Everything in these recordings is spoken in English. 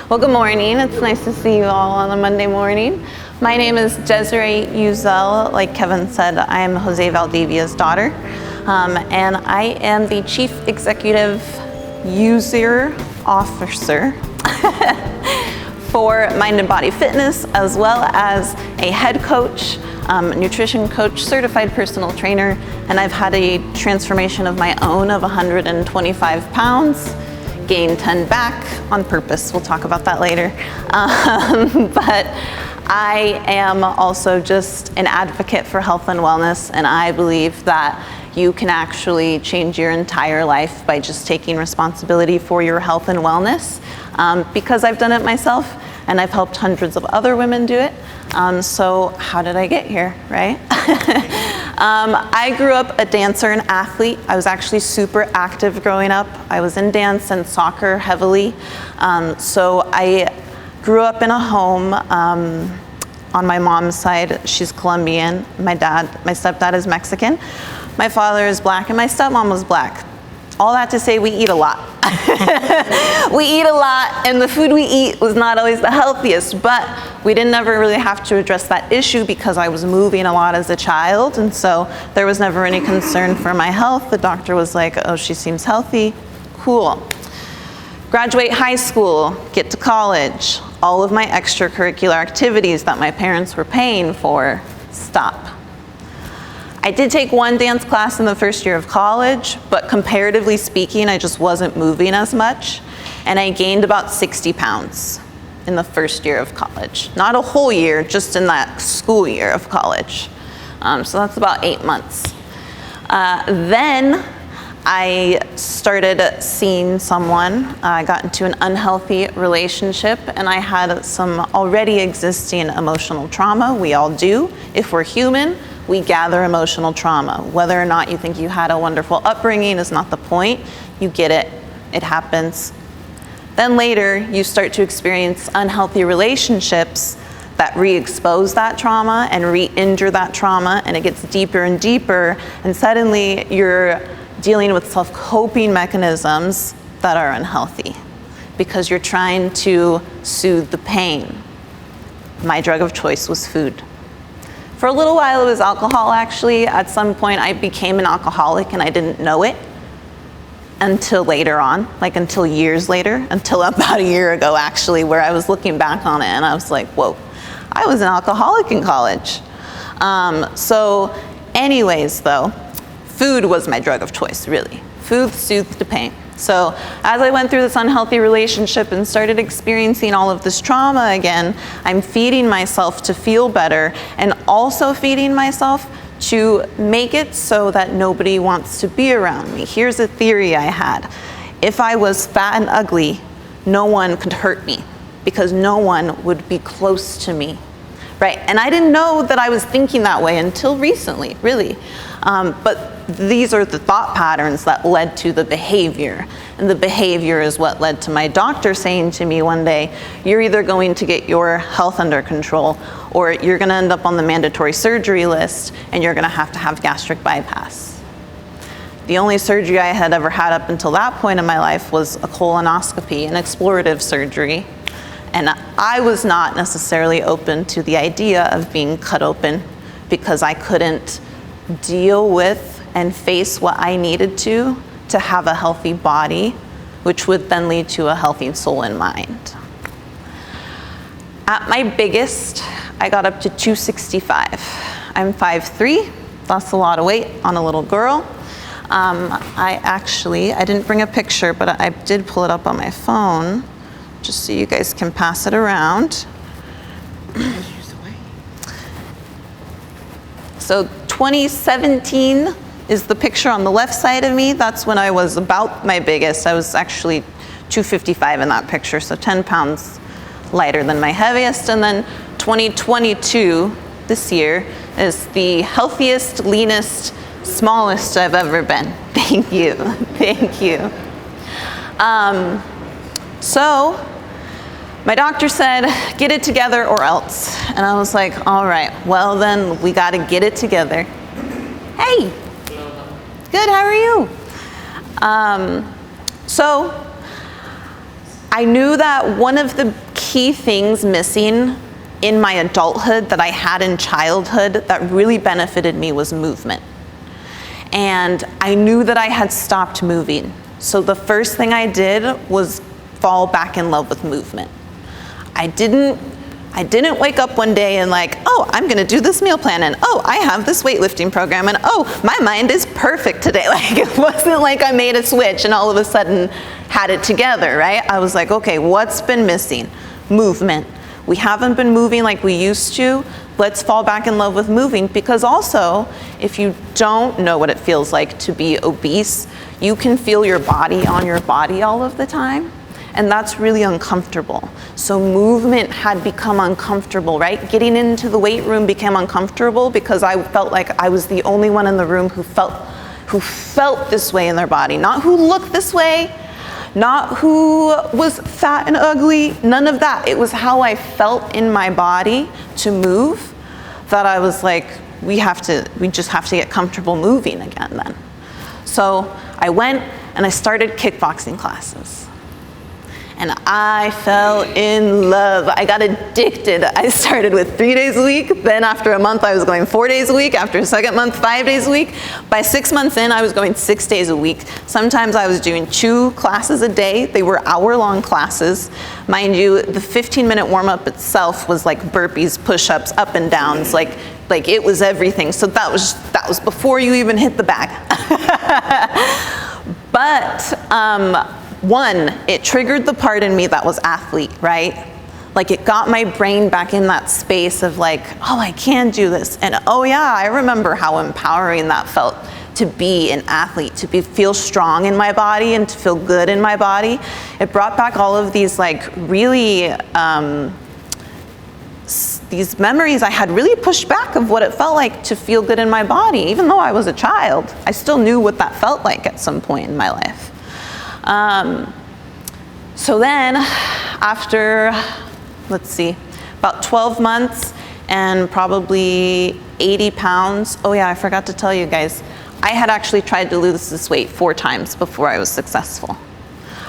Well, good morning. It's nice to see you all on a Monday morning. My name is Desi Uzzell. Like Kevin said, I am Jose Valdivia's daughter, and I am the Chief Executive User Officer for Mind and Body Fitness, as well as a head coach, nutrition coach, certified personal trainer, and I've had a transformation of my own of 125 pounds. Gained 10 back on purpose. We'll talk about that later. But I am also just an advocate for health and wellness, and I believe that you can actually change your entire life by just taking responsibility for your health and wellness, because I've done it myself and I've helped hundreds of other women do it. So how did I get here, right? I grew up a dancer and athlete. I was actually super active growing up. I was in dance and soccer heavily. So I grew up in a home on my mom's side. She's Colombian. My stepdad is Mexican. My father is Black and my stepmom was Black. All that to say, we eat a lot. We eat a lot, and the food we eat was not always the healthiest, but we didn't ever really have to address that issue because I was moving a lot as a child, and so there was never any concern for my health. The doctor was like, oh, she seems healthy, cool. Graduate high school, get to college, all of my extracurricular activities that my parents were paying for, stop. I did take one dance class in the first year of college, but comparatively speaking, I just wasn't moving as much, and I gained about 60 pounds in the first year of college. Not a whole year, just in that school year of college. So that's about 8 months. Then I started seeing someone. I got into an unhealthy relationship, and I had some already existing emotional trauma. We all do. If we're human, we gather emotional trauma. Whether or not you think you had a wonderful upbringing is not the point. You get it. It happens. Then later, you start to experience unhealthy relationships that re-expose that trauma and re-injure that trauma, and it gets deeper and deeper, and suddenly you're dealing with self-coping mechanisms that are unhealthy because you're trying to soothe the pain. My drug of choice was food. For a little while, it was alcohol, actually. At some point, I became an alcoholic, and I didn't know it until later on, like until years later, until about a year ago, actually, where I was looking back on it, and I was like, whoa, I was an alcoholic in college. So anyways, though, food was my drug of choice, really. Food soothed the pain. So as I went through this unhealthy relationship and started experiencing all of this trauma again, I'm feeding myself to feel better and also feeding myself to make it so that nobody wants to be around me. Here's a theory I had. If I was fat and ugly, no one could hurt me because no one would be close to me, right? And I didn't know that I was thinking that way until recently, really. But these are the thought patterns that led to the behavior. And the behavior is what led to my doctor saying to me one day, you're either going to get your health under control or you're gonna end up on the mandatory surgery list and you're gonna have to have gastric bypass. The only surgery I had ever had up until that point in my life was a colonoscopy, an explorative surgery. And I was not necessarily open to the idea of being cut open because I couldn't deal with and face what I needed to have a healthy body, which would then lead to a healthy soul and mind. At my biggest, I got up to 265. I'm 5'3", that's a lot of weight on a little girl. I didn't bring a picture, but I did pull it up on my phone, just so you guys can pass it around. So 2017 is the picture on the left side of me. That's when I was about my biggest. I was actually 255 in that picture, so 10 pounds lighter than my heaviest. And then 2022, this year, is the healthiest, leanest, smallest I've ever been. Thank you, thank you. So my doctor said, get it together or else. And I was like, all right, well then we gotta get it together. Hey. Good, how are you? So I knew that one of the key things missing in my adulthood that I had in childhood that really benefited me was movement. And I knew that I had stopped moving. So the first thing I did was fall back in love with movement. I didn't wake up one day and like, oh, I'm gonna do this meal plan, and oh, I have this weightlifting program, and oh, my mind is perfect today. Like, it wasn't like I made a switch and all of a sudden had it together, right? I was like, okay, what's been missing? Movement. We haven't been moving like we used to. Let's fall back in love with moving, because also, if you don't know what it feels like to be obese, you can feel your body on your body all of the time, and that's really uncomfortable. So movement had become uncomfortable, right? Getting into the weight room became uncomfortable because I felt like I was the only one in the room who felt this way in their body, not who looked this way, not who was fat and ugly, none of that. It was how I felt in my body to move that I was like, we just have to get comfortable moving again then. So I went and I started kickboxing classes. And I fell in love. I got addicted. I started with 3 days a week. Then after a month, I was going 4 days a week. After a second month, 5 days a week. By 6 months in, I was going 6 days a week. Sometimes I was doing 2 classes a day. They were hour-long classes. Mind you, the 15-minute warm-up itself was like burpees, push-ups, up and downs. Like it was everything. So that was before you even hit the bag. But one, it triggered the part in me that was athlete, right? Like, it got my brain back in that space of like, oh, I can do this. And oh yeah, I remember how empowering that felt to be an athlete, to feel strong in my body and to feel good in my body. It brought back all of these like really, these memories I had really pushed back of what it felt like to feel good in my body. Even though I was a child, I still knew what that felt like at some point in my life. So then after, let's see, about 12 months and probably 80 pounds. Oh yeah, I forgot to tell you guys, I had actually tried to lose this weight 4 times before I was successful.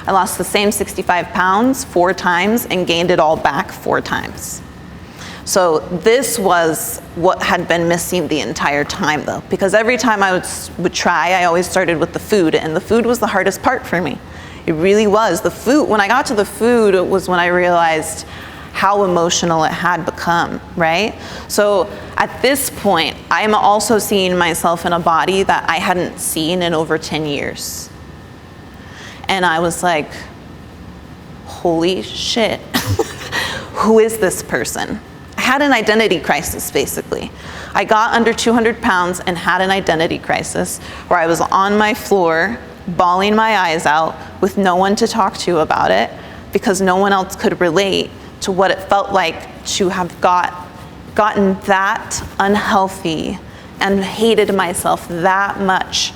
I lost the same 65 pounds 4 times and gained it all back 4 times. So this was what had been missing the entire time though, because every time I would try, I always started with the food, and the food was the hardest part for me. It really was. The food, when I got to the food, it was when I realized how emotional it had become, right? So at this point, I'm also seeing myself in a body that I hadn't seen in over 10 years. And I was like, holy shit, who is this person? I had an identity crisis, basically. I got under 200 pounds and had an identity crisis where I was on my floor, bawling my eyes out with no one to talk to about it because no one else could relate to what it felt like to have gotten that unhealthy and hated myself that much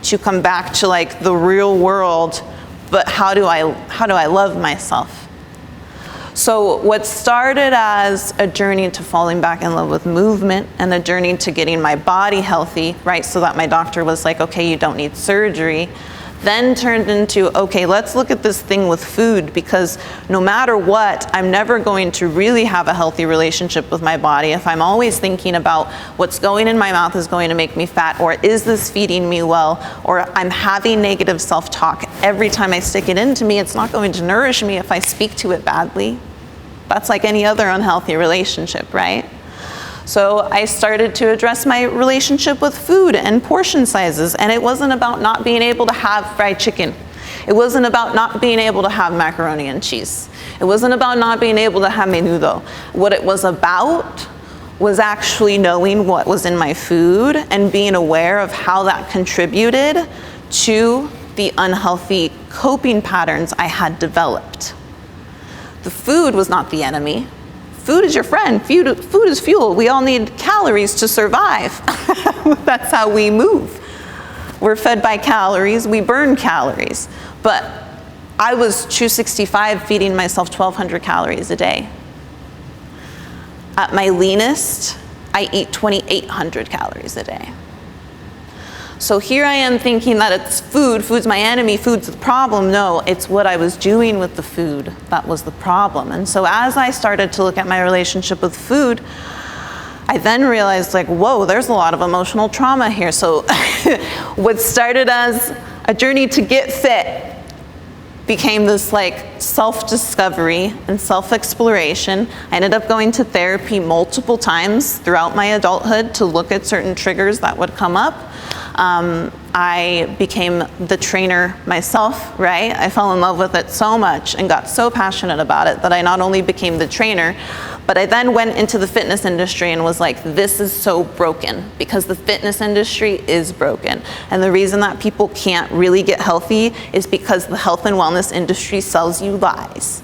to come back to like the real world, but how do I love myself? So what started as a journey to falling back in love with movement and a journey to getting my body healthy, right, so that my doctor was like, okay, you don't need surgery, then turned into, okay, let's look at this thing with food, because no matter what, I'm never going to really have a healthy relationship with my body if I'm always thinking about what's going in my mouth is going to make me fat, or is this feeding me well, or I'm having negative self-talk. Every time I stick it into me, it's not going to nourish me if I speak to it badly. That's like any other unhealthy relationship, right? So I started to address my relationship with food and portion sizes, and it wasn't about not being able to have fried chicken. It wasn't about not being able to have macaroni and cheese. It wasn't about not being able to have menudo. What it was about was actually knowing what was in my food and being aware of how that contributed to the unhealthy coping patterns I had developed. The food was not the enemy. Food is your friend. Food is fuel. We all need calories to survive. That's how we move. We're fed by calories. We burn calories. But I was 265 feeding myself 1,200 calories a day. At my leanest, I eat 2,800 calories a day. So here I am thinking that it's food's my enemy, food's the problem. No, it's what I was doing with the food that was the problem. And so as I started to look at my relationship with food, I then realized, like, whoa, there's a lot of emotional trauma here. So what started as a journey to get fit became this like self-discovery and self-exploration. I ended up going to therapy multiple times throughout my adulthood to look at certain triggers that would come up. I became the trainer myself, right? I fell in love with it so much and got so passionate about it that I not only became the trainer, but I then went into the fitness industry and was like, this is so broken, because the fitness industry is broken. And the reason that people can't really get healthy is because the health and wellness industry sells you lies.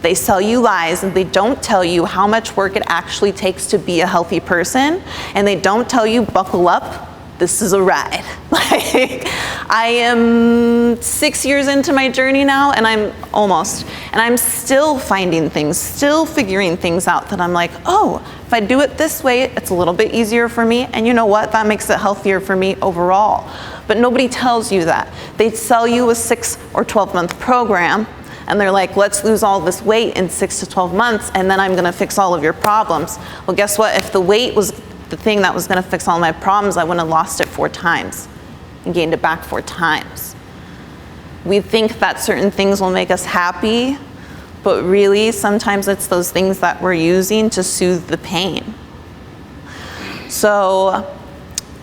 They sell you lies, and they don't tell you how much work it actually takes to be a healthy person, and they don't tell you, buckle up, this is a ride. Like, I am 6 years into my journey now, and I'm still finding things, still figuring things out that I'm like, oh, if I do it this way, it's a little bit easier for me, and you know what, that makes it healthier for me overall. But nobody tells you that. They sell you a 6 or 12-month program, and they're like, let's lose all this weight in 6 to 12 months, and then I'm gonna fix all of your problems. Well, guess what? If the weight was the thing that was gonna fix all my problems, I wouldn't have lost it 4 times and gained it back 4 times. We think that certain things will make us happy, but really sometimes it's those things that we're using to soothe the pain. So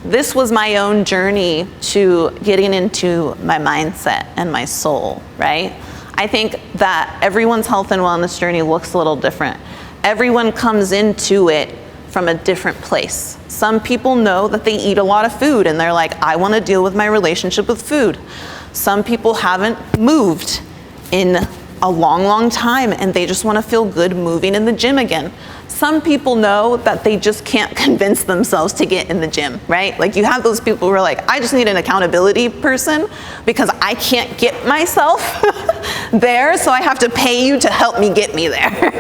this was my own journey to getting into my mindset and my soul, right? I think that everyone's health and wellness journey looks a little different. Everyone comes into it from a different place. Some people know that they eat a lot of food and they're like, I want to deal with my relationship with food. Some people haven't moved in a long, long time and they just want to feel good moving in the gym again. Some people know that they just can't convince themselves to get in the gym, right? Like, you have those people who are like, I just need an accountability person because I can't get myself there, so I have to pay you to help me get me there.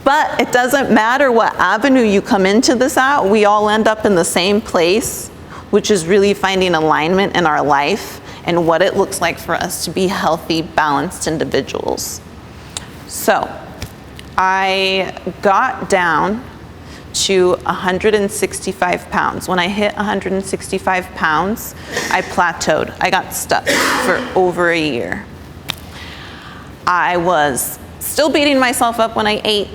But it doesn't matter what avenue you come into this at, we all end up in the same place, which is really finding alignment in our life and what it looks like for us to be healthy, balanced individuals. So I got down to 165 pounds. When I hit 165 pounds, I plateaued. I got stuck for over a year. I was still beating myself up when I ate.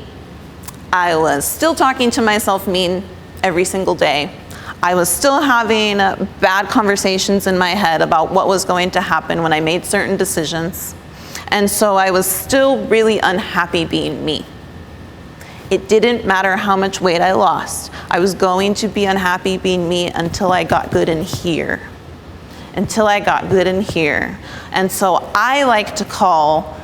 I was still talking to myself mean every single day. I was still having bad conversations in my head about what was going to happen when I made certain decisions. And so I was still really unhappy being me. It didn't matter how much weight I lost. I was going to be unhappy being me until I got good in here. Until I got good in here. And so I like to call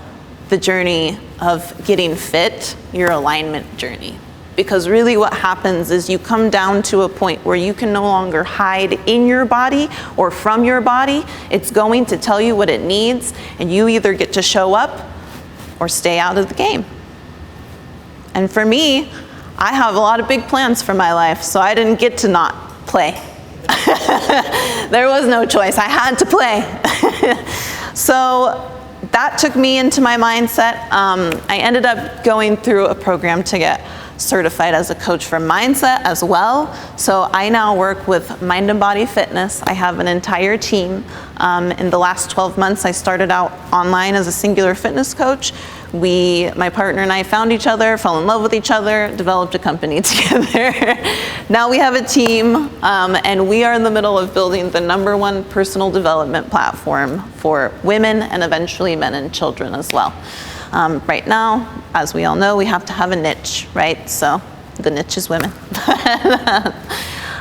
the journey of getting fit your alignment journey. Because really what happens is you come down to a point where you can no longer hide in your body or from your body. It's going to tell you what it needs, and you either get to show up or stay out of the game. And for me, I have a lot of big plans for my life, so I didn't get to not play. There was no choice, I had to play. So that took me into my mindset. I ended up going through a program to get certified as a coach for mindset as well. So I now work with mind and body fitness. I have an entire team. In the last 12 months, I started out online as a singular fitness coach. My partner and I found each other, fell in love with each other, developed a company together. Now we have a team, and we are in the middle of building the #1 personal development platform for women and eventually men and children as well. Right now, as we all know, we have to have a niche, right? So the niche is women.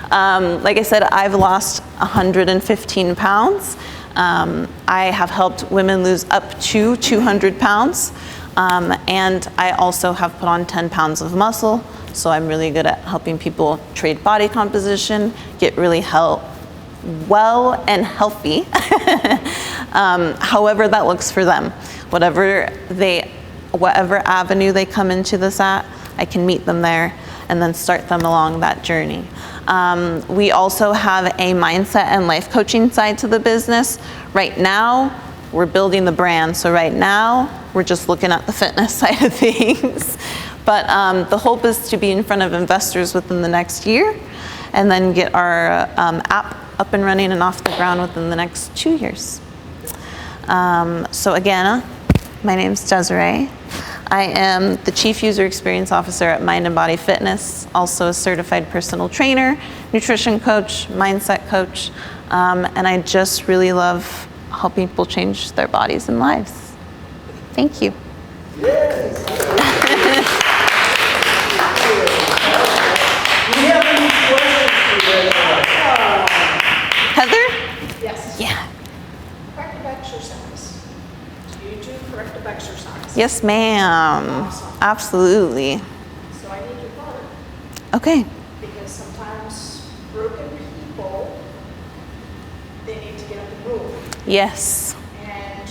Like I said, I've lost 115 pounds. I have helped women lose up to 200 pounds. And I also have put on 10 pounds of muscle. So I'm really good at helping people trade body composition, get really well and healthy, however that looks for them. Whatever avenue they come into this at, I can meet them there and then start them along that journey. We also have a mindset and life coaching side to the business. Right now, we're building the brand. So right now, we're just looking at the fitness side of things. But the hope is to be in front of investors within the next year, and then get our app up and running and off the ground within the next 2 years. So again, my name's Desiree. I am the Chief User Experience Officer at Mind and Body Fitness, also a certified personal trainer, nutrition coach, mindset coach, and I just really love helping people change their bodies and lives. Thank you. Yes. Do you have any questions for Heather? Yes. Yeah. Corrective exercise. Do you do corrective exercise? Yes, ma'am. Awesome. Absolutely. So I need your card Okay. because sometimes broken people, they need to get up and move. Yes. And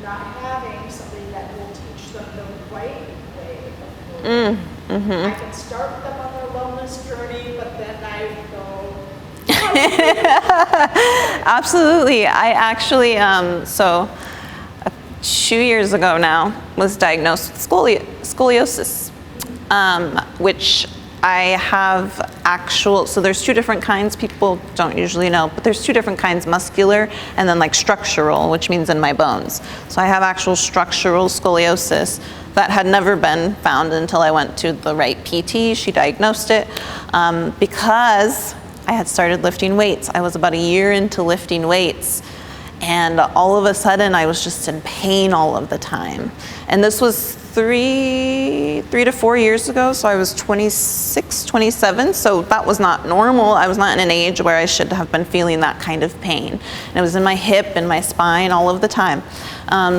not having somebody that will teach them the right way of moving. I can start them on their wellness journey, but then I go, Absolutely. I actually, so 2 years ago now, was diagnosed with scoliosis, which I have so there's two different kinds, people don't usually know, but there's two different kinds, muscular and then like structural, which means in my bones. So I have actual structural scoliosis that had never been found until I went to the right PT. She diagnosed it because I had started lifting weights. I was about a year into lifting weights, and all of a sudden I was just in pain all of the time. And this was three to 4 years ago, so I was 26, 27, so that was not normal. I was not in an age where I should have been feeling that kind of pain. And it was in my hip and my spine all of the time.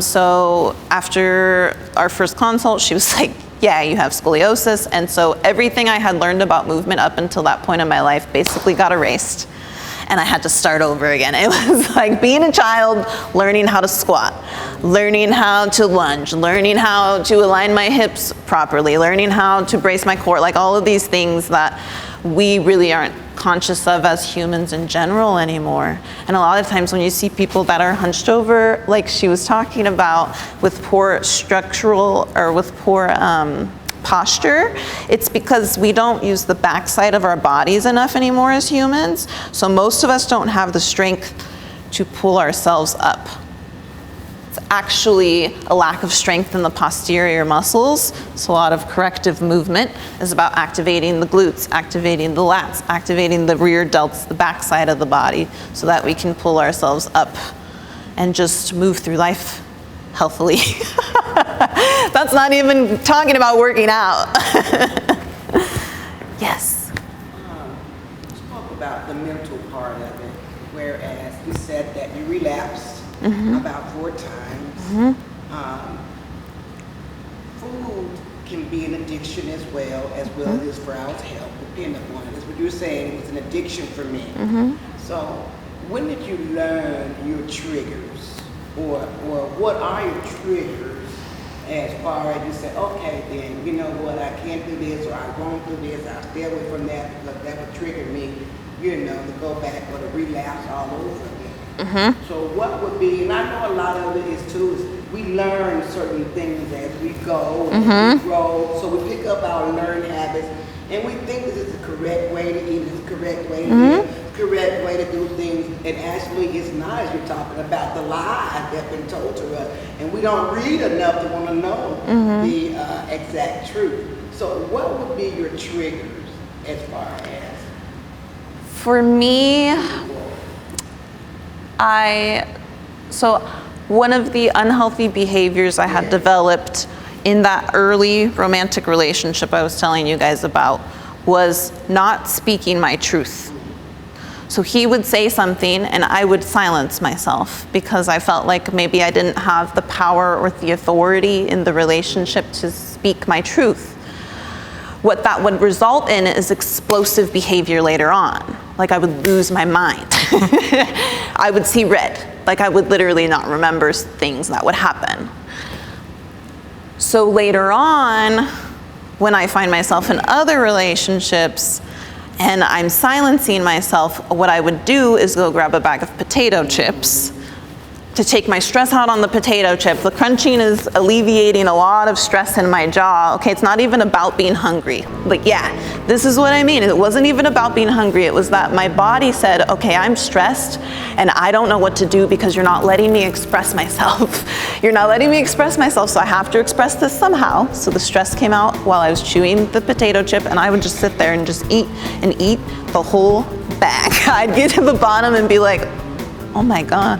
So after our first consult, she was like, yeah, you have scoliosis. And so everything I had learned about movement up until that point in my life basically got erased. And I had to start over again. It was like being a child, learning how to squat, learning how to lunge, learning how to align my hips properly, learning how to brace my core, like all of these things that we really aren't conscious of as humans in general anymore. And a lot of times when you see people that are hunched over, like she was talking about, with poor structural or with poor posture, it's because we don't use the backside of our bodies enough anymore as humans. So most of us don't have the strength to pull ourselves up. It's actually a lack of strength in the posterior muscles. So a lot of corrective movement is about activating the glutes, activating the lats, activating the rear delts, the backside of the body, so that we can pull ourselves up and just move through life healthily. That's not even talking about working out. Yes. Talk about the mental part of it, whereas you said that you relapsed about 4 times. Food can be an addiction as well as for our health, depending upon it. That's what you were saying, it was an addiction for me. So when did you learn your triggers? Or what are your triggers as far as you say, okay, then, you know what, I can't do this, or I won't do this, I'll stay away from that, because that would trigger me, you know, to go back or to relapse all over again. So what would be, and I know a lot of it is too, is we learn certain things as we go, and we grow, so we pick up our learned habits, and we think this is the correct way to eat, this is the correct way to live, correct way to do things, and actually it's not, as you're talking about, the lies that have been told to us, and we don't read enough to want to know the exact truth. So what would be your triggers as far as? For me, so one of the unhealthy behaviors I had developed in that early romantic relationship I was telling you guys about was not speaking my truth. So he would say something and I would silence myself because I felt like maybe I didn't have the power or the authority in the relationship to speak my truth. What that would result in is explosive behavior later on. Like I would lose my mind. I would see red. Like I would literally not remember things that would happen. So later on, when I find myself in other relationships, and I'm silencing myself, what I would do is go grab a bag of potato chips to take my stress out on the potato chip. The crunching is alleviating a lot of stress in my jaw. Okay, it's not even about being hungry. But yeah, this is what I mean. It wasn't even about being hungry. It was that my body said, okay, I'm stressed and I don't know what to do because you're not letting me express myself. You're not letting me express myself, so I have to express this somehow. So the stress came out while I was chewing the potato chip, and I would just sit there and just eat the whole bag. I'd get to the bottom and be like, oh my God.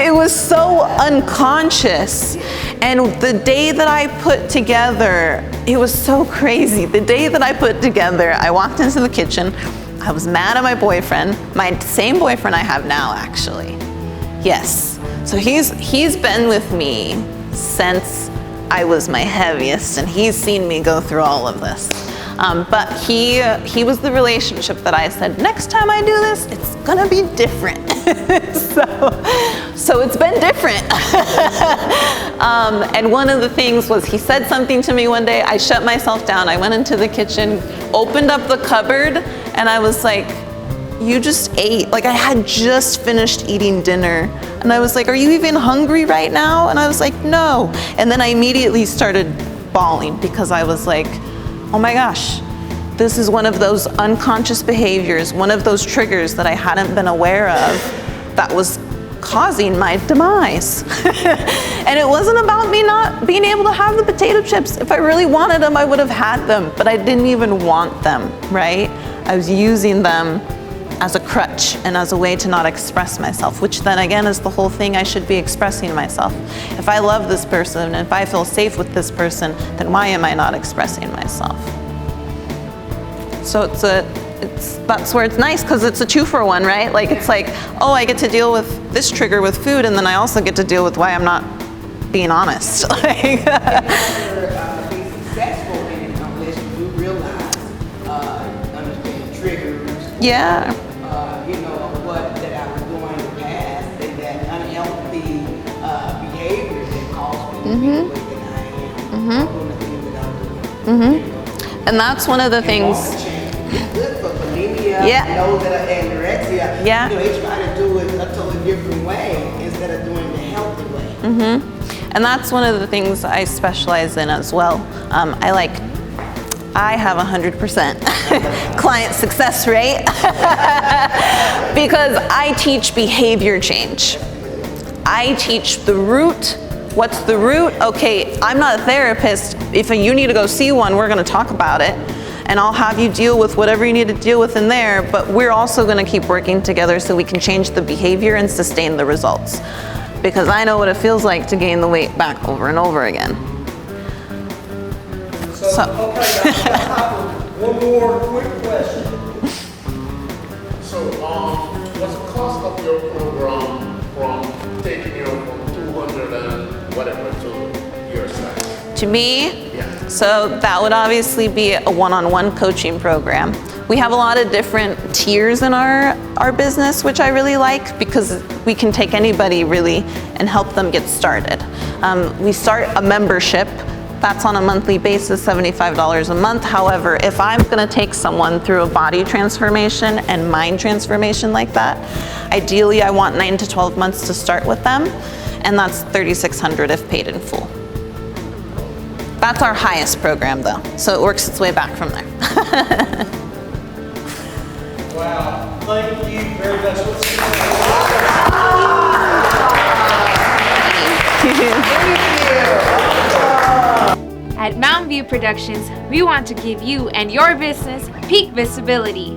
It was so unconscious. And the day that I put together, it was so crazy. The day that I put together, I walked into the kitchen. I was mad at my boyfriend, my same boyfriend I have now, actually. Yes. So he's been with me since I was my heaviest, and he's seen me go through all of this. But he was the relationship that I said, next time I do this, it's gonna be different. so it's been different. And one of the things was, he said something to me one day, I shut myself down, I went into the kitchen, opened up the cupboard, and I was like, you just ate. Like, I had just finished eating dinner. And I was like, are you even hungry right now? And I was like, no. And then I immediately started bawling because I was like, oh my gosh, this is one of those unconscious behaviors, one of those triggers that I hadn't been aware of that was causing my demise. And it wasn't about me not being able to have the potato chips. If I really wanted them, I would have had them, but I didn't even want them, right? I was using them as a crutch and as a way to not express myself, which then again is the whole thing, I should be expressing myself. If I love this person, and if I feel safe with this person, then why am I not expressing myself? So that's where it's nice, because it's a 2-for-1, right? Like, it's like, oh, I get to deal with this trigger with food, and then I also get to deal with why I'm not being honest. Be successful in it unless you do realize, understand triggers. Yeah. That I was doing in the past, and that unhealthy behaviors that caused me to be the way that I am, doing the things that I'm doing. And that's one of the things. It's good for bulimia, Yeah. those that are anorexia. Yeah. They try to do it a totally different way instead of doing it the healthy way. And that's one of the things I specialize in as well. I have 100% client success rate because I teach behavior change. I teach the root. What's the root? Okay, I'm not a therapist. If you need to go see one, we're gonna talk about it. And I'll have you deal with whatever you need to deal with in there, but we're also gonna keep working together so we can change the behavior and sustain the results. Because I know what it feels like to gain the weight back over and over again. So. One more quick question. So, what's the cost of your program from taking you from 200 and whatever to your size? To me, Yeah. so that would obviously be a one-on-one coaching program. We have a lot of different tiers in our business, which I really like because we can take anybody really and help them get started. We start a membership. That's on a monthly basis, $75 a month. However, if I'm gonna take someone through a body transformation and mind transformation like that, ideally I want 9 to 12 months to start with them, and that's $3,600 if paid in full. That's our highest program though, so it works its way back from there. Wow, thank you very much. At Mountain View Productions, we want to give you and your business peak visibility.